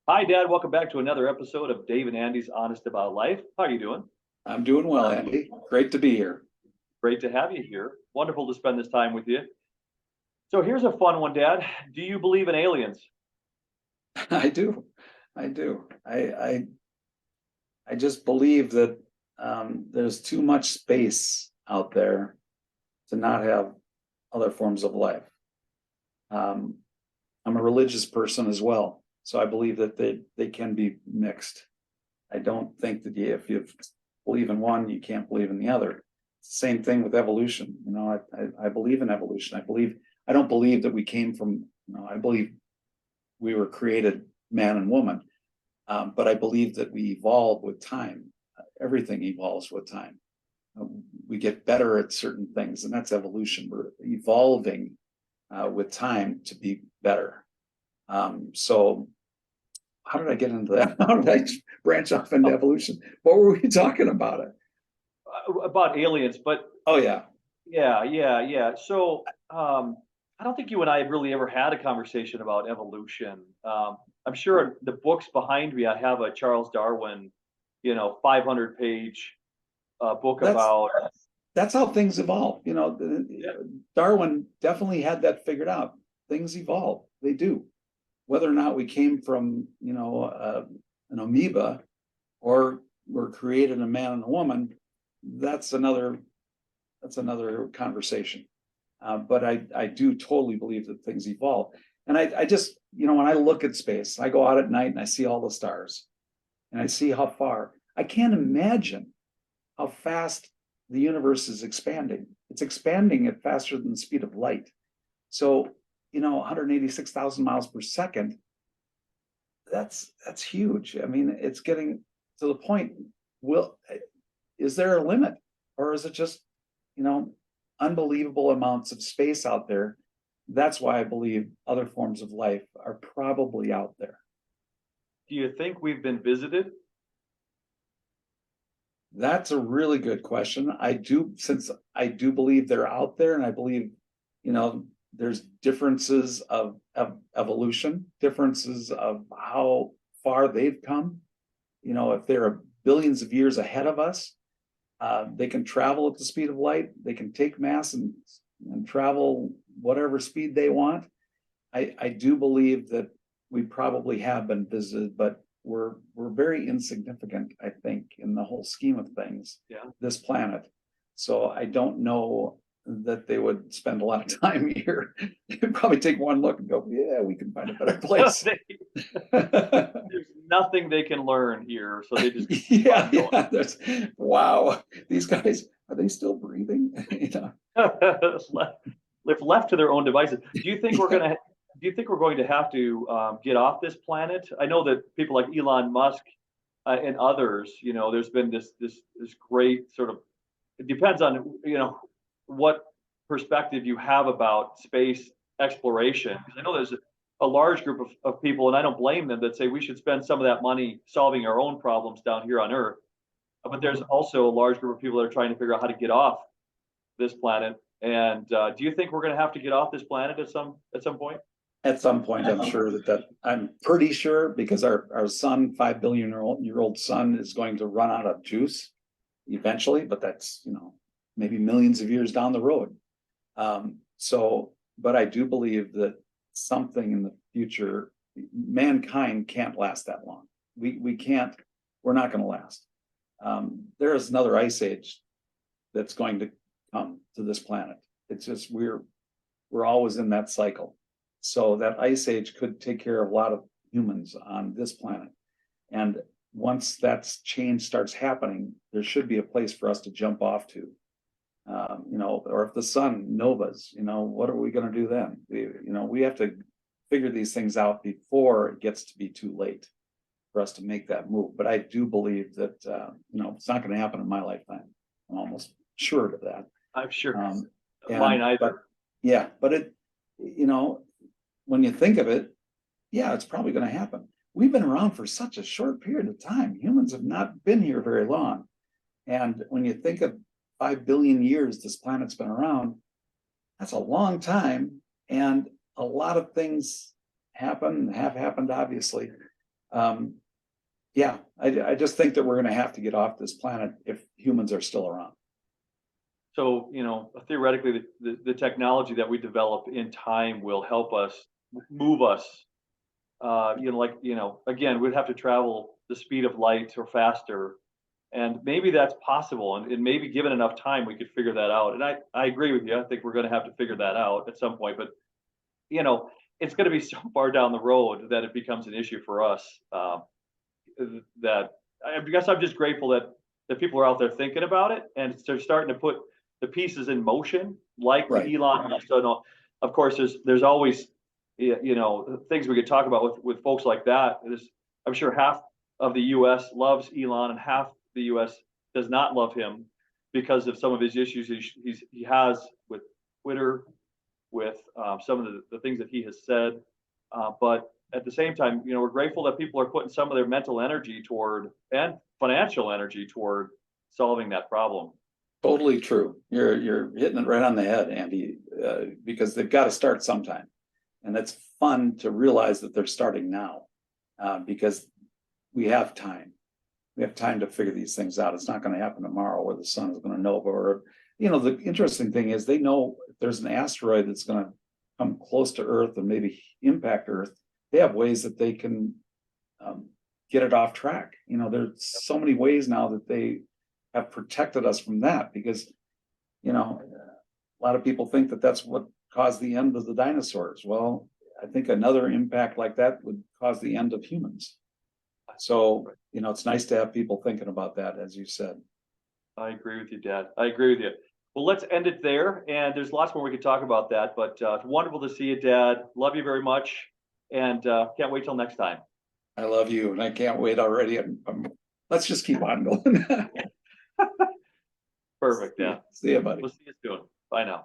Hi, Dad. Welcome back to another episode of Dave and Andy's Honest About Life. How are you doing? I'm doing well, Andy. Great to be here. Great to have you here. Wonderful to spend this time with you. So here's a fun one, Dad. Do you believe in aliens? I do. I do. I just believe that there's too much space out there to not have other forms of life. Um, I'm a religious person as well, so I believe that they can be mixed. I don't think that if you believe in one, you can't believe in the other. It's the same thing with evolution. I believe in evolution. I don't believe that we came from. I believe we were created man and woman, but I believe that we evolve with time. Everything evolves with time. We get better at certain things, and that's evolution. We're evolving with time to be better. So how did I get into that? How did I branch off into evolution? What were we talking about? About aliens, but Oh yeah, yeah. So I don't think you and I have really ever had a conversation about evolution. I'm sure in the books behind me, I have a Charles Darwin, 500-page book that's about. that's how things evolve. Yeah, Darwin definitely had that figured out. Things evolve. They do. Whether or not we came from, an amoeba or were created a man and a woman, that's another conversation. But I do totally believe that things evolve. And I just, when I look at space, I go out at night and I see all the stars and I see how far. I can't imagine how fast the universe is expanding. It's expanding at faster than the speed of light. So, 186,000 miles per second, that's huge. I mean, it's getting to the point, is there a limit? Or is it just, unbelievable amounts of space out there? That's why I believe other forms of life are probably out there. do you think we've been visited? That's a really good question. Since I do believe they're out there, and I believe, there's differences of evolution, differences of how far they've come. If they're billions of years ahead of us, they can travel at the speed of light. They can take mass and travel whatever speed they want. I do believe that we probably have been visited, but we're very insignificant, I think, in the whole scheme of things, Yeah. this planet. So I don't know that they would spend a lot of time here. They'd probably take one look and go, yeah, we can find a better place. There's nothing they can learn here, so they just keep Yeah, on going. yeah. Wow. These guys, are they still breathing? If left to their own devices, do you think we're Yeah. gonna? Do you think we're going to have to get off this planet? I know that people like Elon Musk and others, there's been this great sort of. It depends on what perspective you have about space exploration. Because I know there's a large group of people, and I don't blame them, that say we should spend some of that money solving our own problems down here on Earth. But there's also a large group of people that are trying to figure out how to get off this planet. And do you think we're going to have to get off this planet at some point? At some point, I'm pretty sure, because our son, 5 billion year old son, is going to run out of juice eventually, but that's, maybe millions of years down the road. But I do believe that something in the future, mankind can't last that long. We're not going to last. There is another ice age that's going to come to this planet. It's just we're always in that cycle. So that ice age could take care of a lot of humans on this planet. And once that change starts happening, there should be a place for us to jump off to. Or if the sun novas, what are we going to do then? We have to figure these things out before it gets to be too late for us to make that move. But I do believe that, it's not going to happen in my lifetime. I'm almost sure of that. I'm sure. Mine either. But it, when you think of it, yeah, it's probably going to happen. We've been around for such a short period of time. Humans have not been here very long. And when you think of 5 billion years this planet's been around, that's a long time. And a lot of things have happened, obviously. Yeah, I just think that we're gonna have to get off this planet if humans are still around. So, theoretically, the technology that we develop in time will help us move us. Again, we'd have to travel the speed of light or faster. And maybe that's possible. And maybe given enough time, we could figure that out. And I agree with you. I think we're going to have to figure that out at some point. But, you know, it's going to be so far down the road that it becomes an issue for us. That I guess I'm just grateful that people are out there thinking about it and they're starting to put the pieces in motion, like Right. Elon Musk. So, of course, there's always things we could talk about with folks like that. I'm sure half of the U.S. loves Elon and half the U.S. does not love him because of some of his issues he has with Twitter, with some of the things that he has said. But at the same time, we're grateful that people are putting some of their mental energy toward and financial energy toward solving that problem. Totally true. You're hitting it right on the head, Andy, because they've got to start sometime. And it's fun to realize that they're starting now, because we have time. We have time to figure these things out. It's not going to happen tomorrow where the sun is going to nova. Or, the interesting thing is they know if there's an asteroid that's going to come close to Earth and maybe impact Earth, they have ways that they can get it off track. There's so many ways now that they have protected us from that, because, a lot of people think that that's what caused the end of the dinosaurs. Well, I think another impact like that would cause the end of humans. So, it's nice to have people thinking about that, as you said. I agree with you, Dad. I agree with you. Well, let's end it there. And there's lots more we could talk about that, but it's wonderful to see you, Dad. Love you very much. And can't wait till next time. I love you, and I can't wait already. Let's just keep on going. Perfect, Dad. See you, buddy. We'll see you soon. Bye now.